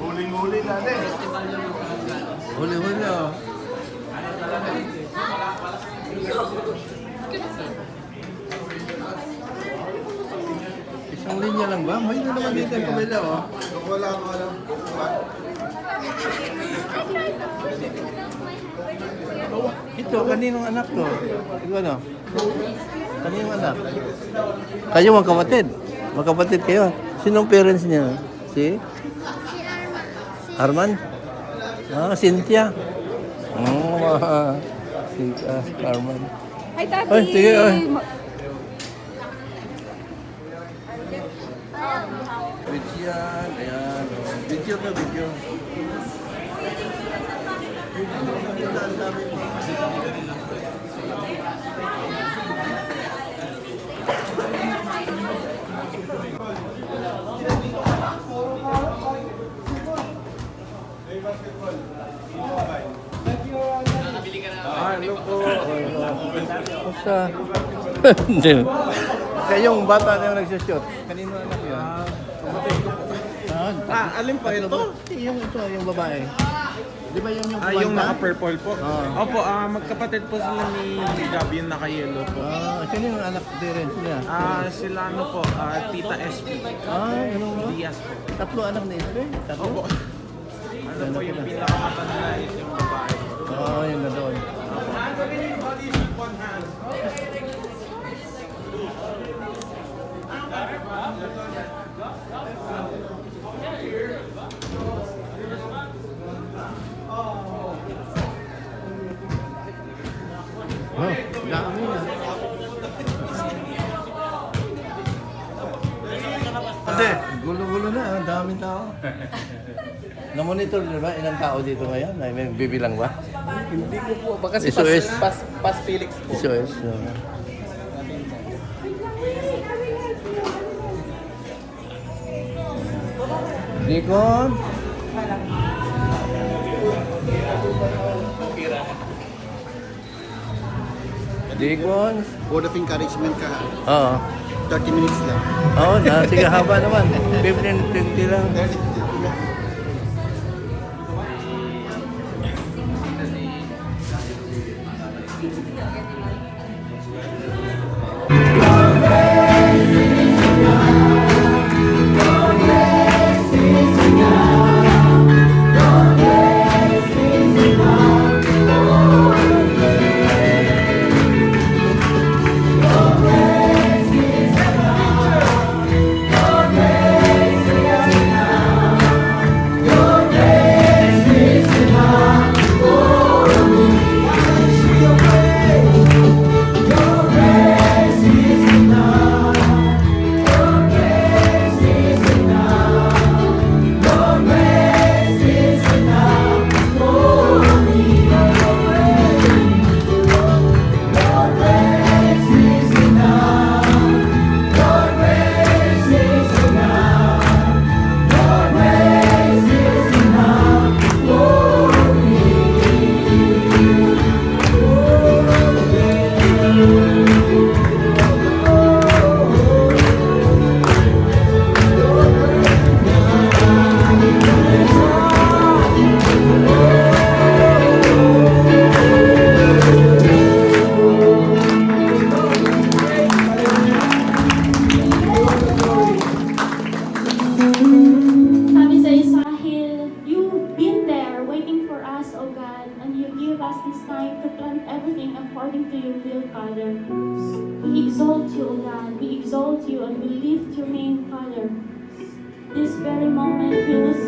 Huling-huli natin. Huli-huli oh. Isang linya lang ba? May na naman dito yung kabila oh. Wala. Ito, kaninong anak to? Ito ano? Kaninong anak? Kayo magkapatid? Magkapatid kayo? Sinong parents niya? Si? Arman. Cynthia. Si Arman. Hi, Tati! Ay, sige. Ay. Video yan. Ayan. Video ka, video. Ano po? Basta. Hindi. Kayong bata na yung nagsushoot. Kanino anak yun? Alin pa ito? Yung ito, yung babae. Di ba yung Yung kumanta? naka-purple po. Oo. Opo, magkapatid po sila ni Gabi yung naka-yellow po. Sino yung anak parents niya? Sila ano po, Tita SP. Ano mo? Diaz po. Tatlo anak ni Isbe? Tatlo? Opo. Ano po yung pinakamatanda is yung babae. Yun na doon. Dami yan. Ate, gulo-gulo na. Ang daming tao. Na-monitor nyo ba? Ilang tao dito ngayon? Ay, may bibilang ba? Hindi ko po. Baka si SOS. Pas Felix po. SOS. Dikon. Dikon. Word of encouragement ka. Oo. 30 minutes lang. Oo, sige, haba naman. 15-20 lang. Sabi sa Isahil, you've been there waiting for us, O God, and you give us this time to plan everything according to your will, Father. We exalt you, O God. We exalt you and we lift your name, Father. This very moment, we will